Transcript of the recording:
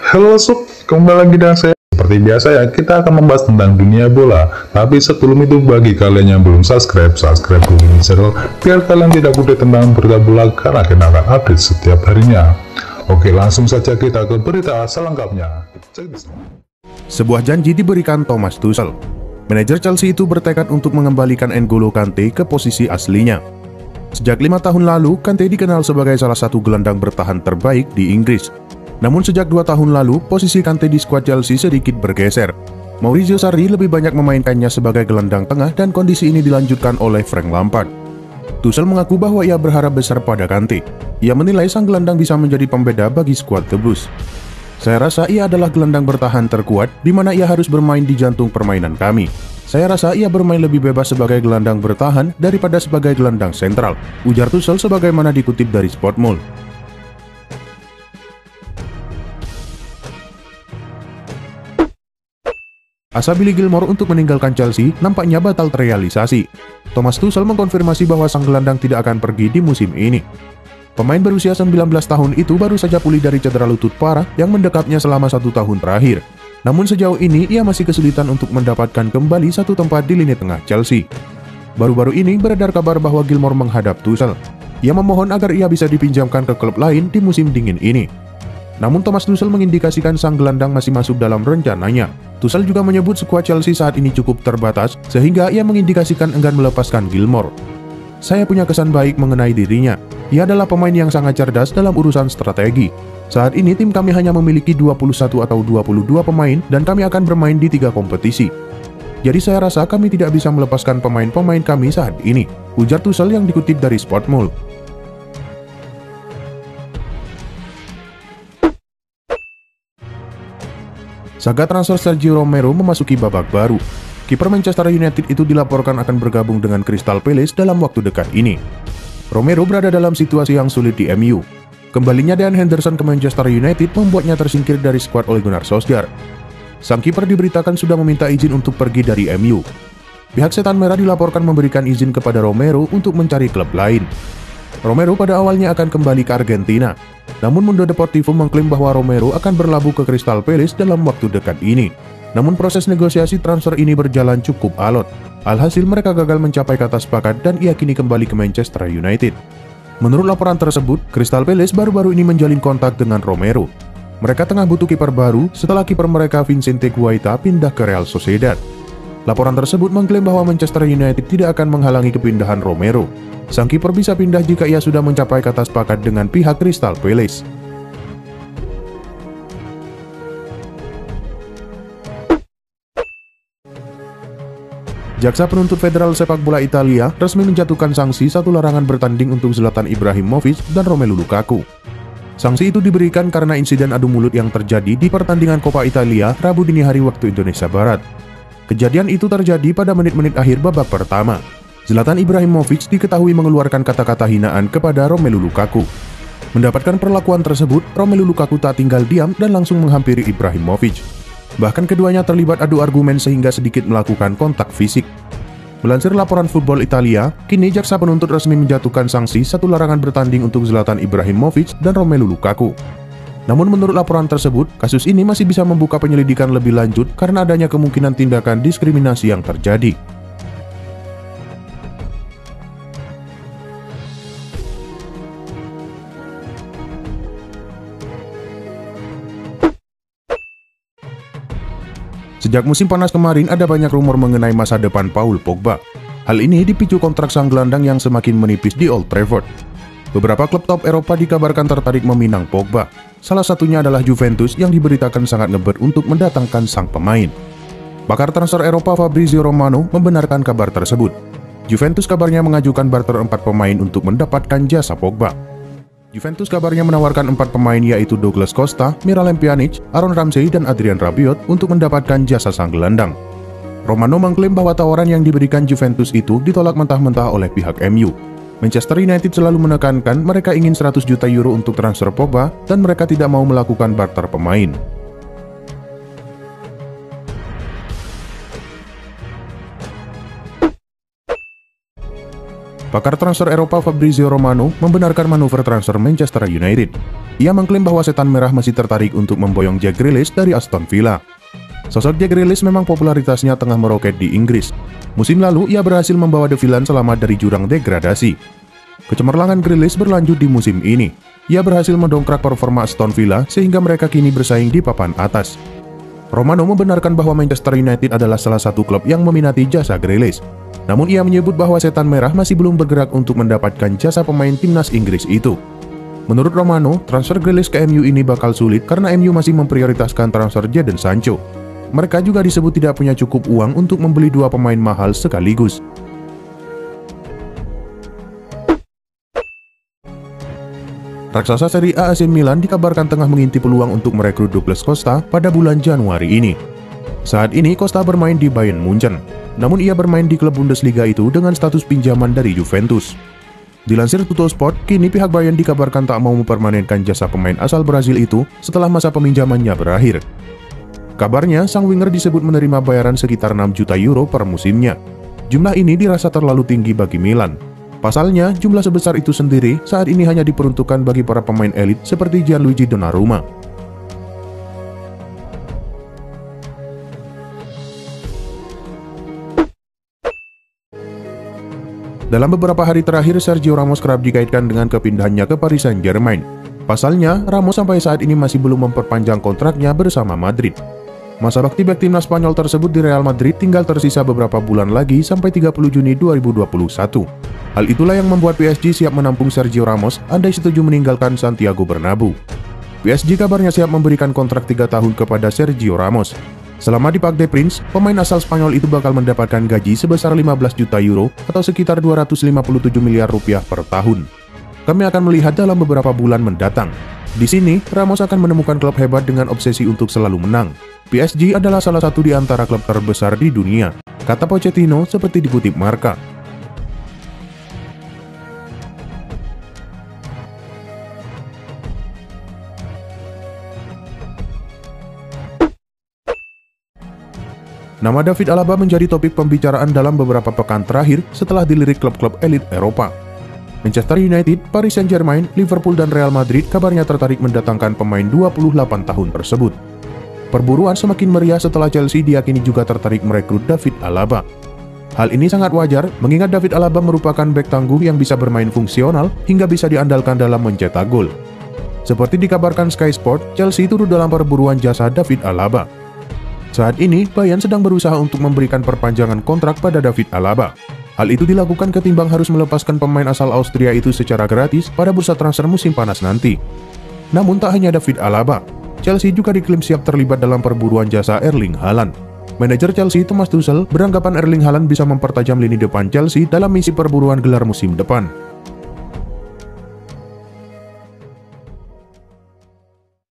Halo sob, kembali lagi dengan saya. Seperti biasa ya, kita akan membahas tentang dunia bola. Tapi sebelum itu, bagi kalian yang belum subscribe dulu ini channel, biar kalian tidak update tentang berita bola karena kita akan update setiap harinya. Oke, langsung saja kita ke berita selengkapnya. Sebuah janji diberikan Thomas Tuchel. Manajer Chelsea itu bertekad untuk mengembalikan N'Golo Kante ke posisi aslinya. Sejak 5 tahun lalu, Kante dikenal sebagai salah satu gelandang bertahan terbaik di Inggris. Namun sejak 2 tahun lalu, posisi Kante di skuad Chelsea sedikit bergeser. Maurizio Sarri lebih banyak memainkannya sebagai gelandang tengah dan kondisi ini dilanjutkan oleh Frank Lampard. Tuchel mengaku bahwa ia berharap besar pada Kante. Ia menilai sang gelandang bisa menjadi pembeda bagi skuad The Blues. Saya rasa ia adalah gelandang bertahan terkuat, di mana ia harus bermain di jantung permainan kami. Saya rasa ia bermain lebih bebas sebagai gelandang bertahan daripada sebagai gelandang sentral, ujar Tuchel sebagaimana dikutip dari Sportmule. Asa Billy Gilmour untuk meninggalkan Chelsea nampaknya batal terrealisasi. Thomas Tuchel mengkonfirmasi bahwa sang gelandang tidak akan pergi di musim ini. Pemain berusia 19 tahun itu baru saja pulih dari cedera lutut parah yang mendekapnya selama 1 tahun terakhir. Namun sejauh ini ia masih kesulitan untuk mendapatkan kembali satu tempat di lini tengah Chelsea. Baru-baru ini beredar kabar bahwa Gilmour menghadap Tuchel. Ia memohon agar ia bisa dipinjamkan ke klub lain di musim dingin ini. Namun Thomas Tuchel mengindikasikan sang gelandang masih masuk dalam rencananya. Tuchel juga menyebut skuad Chelsea saat ini cukup terbatas, sehingga ia mengindikasikan enggan melepaskan Gilmour. Saya punya kesan baik mengenai dirinya. Ia adalah pemain yang sangat cerdas dalam urusan strategi. Saat ini tim kami hanya memiliki 21 atau 22 pemain dan kami akan bermain di 3 kompetisi. Jadi saya rasa kami tidak bisa melepaskan pemain-pemain kami saat ini, ujar Tuchel yang dikutip dari Sportmule. Saga transfer Sergio Romero memasuki babak baru. Kiper Manchester United itu dilaporkan akan bergabung dengan Crystal Palace dalam waktu dekat ini. Romero berada dalam situasi yang sulit di MU. Kembalinya Dean Henderson ke Manchester United membuatnya tersingkir dari skuad Ole Gunnar Solskjaer. Sang kiper diberitakan sudah meminta izin untuk pergi dari MU. Pihak Setan Merah dilaporkan memberikan izin kepada Romero untuk mencari klub lain. Romero pada awalnya akan kembali ke Argentina. Namun Mundo Deportivo mengklaim bahwa Romero akan berlabuh ke Crystal Palace dalam waktu dekat ini. Namun proses negosiasi transfer ini berjalan cukup alot. Alhasil mereka gagal mencapai kata sepakat dan ia kini kembali ke Manchester United. Menurut laporan tersebut, Crystal Palace baru-baru ini menjalin kontak dengan Romero. Mereka tengah butuh kiper baru setelah kiper mereka Vicente Guaita pindah ke Real Sociedad. Laporan tersebut mengklaim bahwa Manchester United tidak akan menghalangi kepindahan Romero. Sang kiper bisa pindah jika ia sudah mencapai kata sepakat dengan pihak Crystal Palace. Jaksa penuntut federal sepak bola Italia resmi menjatuhkan sanksi 1 larangan bertanding untuk Zlatan Ibrahimovic dan Romelu Lukaku. Sanksi itu diberikan karena insiden adu mulut yang terjadi di pertandingan Coppa Italia Rabu dini hari waktu Indonesia Barat. Kejadian itu terjadi pada menit-menit akhir babak pertama. Zlatan Ibrahimovic diketahui mengeluarkan kata-kata hinaan kepada Romelu Lukaku. Mendapatkan perlakuan tersebut, Romelu Lukaku tak tinggal diam dan langsung menghampiri Ibrahimovic. Bahkan keduanya terlibat adu argumen sehingga sedikit melakukan kontak fisik. Melansir laporan Football Italia, kini jaksa penuntut resmi menjatuhkan sanksi 1 larangan bertanding untuk Zlatan Ibrahimovic dan Romelu Lukaku. Namun menurut laporan tersebut, kasus ini masih bisa membuka penyelidikan lebih lanjut karena adanya kemungkinan tindakan diskriminasi yang terjadi. Sejak musim panas kemarin, ada banyak rumor mengenai masa depan Paul Pogba. Hal ini dipicu kontrak sang gelandang yang semakin menipis di Old Trafford. Beberapa klub top Eropa dikabarkan tertarik meminang Pogba. Salah satunya adalah Juventus yang diberitakan sangat ngebet untuk mendatangkan sang pemain. Pakar transfer Eropa Fabrizio Romano membenarkan kabar tersebut. Juventus kabarnya mengajukan barter 4 pemain untuk mendapatkan jasa Pogba. Juventus kabarnya menawarkan 4 pemain yaitu Douglas Costa, Miralem Pjanic, Aaron Ramsey, dan Adrian Rabiot untuk mendapatkan jasa sang gelandang. Romano mengklaim bahwa tawaran yang diberikan Juventus itu ditolak mentah-mentah oleh pihak MU. Manchester United selalu menekankan mereka ingin 100 juta euro untuk transfer Pogba dan mereka tidak mau melakukan barter pemain. Pakar transfer Eropa Fabrizio Romano membenarkan manuver transfer Manchester United. Ia mengklaim bahwa setan merah masih tertarik untuk memboyong Jack Grealish dari Aston Villa. Sosok Jack Grealish memang popularitasnya tengah meroket di Inggris. Musim lalu, ia berhasil membawa The Villain selamat dari jurang degradasi. Kecemerlangan Grealish berlanjut di musim ini. Ia berhasil mendongkrak performa Aston Villa sehingga mereka kini bersaing di papan atas. Romano membenarkan bahwa Manchester United adalah salah satu klub yang meminati jasa Grealish. Namun ia menyebut bahwa setan merah masih belum bergerak untuk mendapatkan jasa pemain timnas Inggris itu. Menurut Romano, transfer Grealish ke MU ini bakal sulit karena MU masih memprioritaskan transfer Jadon Sancho. Mereka juga disebut tidak punya cukup uang untuk membeli dua pemain mahal sekaligus. Raksasa Serie A AC Milan dikabarkan tengah mengintip peluang untuk merekrut Douglas Costa pada bulan Januari ini. Saat ini Costa bermain di Bayern Munchen, namun ia bermain di klub Bundesliga itu dengan status pinjaman dari Juventus. Dilansir Tuttosport, kini pihak Bayern dikabarkan tak mau mempermanenkan jasa pemain asal Brasil itu setelah masa peminjamannya berakhir. Kabarnya, sang winger disebut menerima bayaran sekitar 6 juta euro per musimnya. Jumlah ini dirasa terlalu tinggi bagi Milan. Pasalnya, jumlah sebesar itu sendiri saat ini hanya diperuntukkan bagi para pemain elit seperti Gianluigi Donnarumma. Dalam beberapa hari terakhir, Sergio Ramos kerap dikaitkan dengan kepindahannya ke Paris Saint-Germain. Pasalnya, Ramos sampai saat ini masih belum memperpanjang kontraknya bersama Madrid. Masa bakti bek timnas Spanyol tersebut di Real Madrid tinggal tersisa beberapa bulan lagi sampai 30 Juni 2021. Hal itulah yang membuat PSG siap menampung Sergio Ramos andai setuju meninggalkan Santiago Bernabeu. PSG kabarnya siap memberikan kontrak 3 tahun kepada Sergio Ramos. Selama di Parc des Princes, pemain asal Spanyol itu bakal mendapatkan gaji sebesar 15 juta euro atau sekitar 257 miliar rupiah per tahun. Kami akan melihat dalam beberapa bulan mendatang. Di sini, Ramos akan menemukan klub hebat dengan obsesi untuk selalu menang. PSG adalah salah satu di antara klub terbesar di dunia, kata Pochettino seperti dikutip Marca. Nama David Alaba menjadi topik pembicaraan dalam beberapa pekan terakhir setelah dilirik klub-klub elit Eropa. Manchester United, Paris Saint-Germain, Liverpool, dan Real Madrid kabarnya tertarik mendatangkan pemain 28 tahun tersebut. Perburuan semakin meriah setelah Chelsea diyakini juga tertarik merekrut David Alaba. Hal ini sangat wajar mengingat David Alaba merupakan bek tangguh yang bisa bermain fungsional hingga bisa diandalkan dalam mencetak gol. Seperti dikabarkan Sky Sport, Chelsea turut dalam perburuan jasa David Alaba. Saat ini, Bayern sedang berusaha untuk memberikan perpanjangan kontrak pada David Alaba. Hal itu dilakukan ketimbang harus melepaskan pemain asal Austria itu secara gratis pada bursa transfer musim panas nanti. Namun tak hanya David Alaba, Chelsea juga diklaim siap terlibat dalam perburuan jasa Erling Haaland. Manajer Chelsea Thomas Tuchel beranggapan Erling Haaland bisa mempertajam lini depan Chelsea dalam misi perburuan gelar musim depan.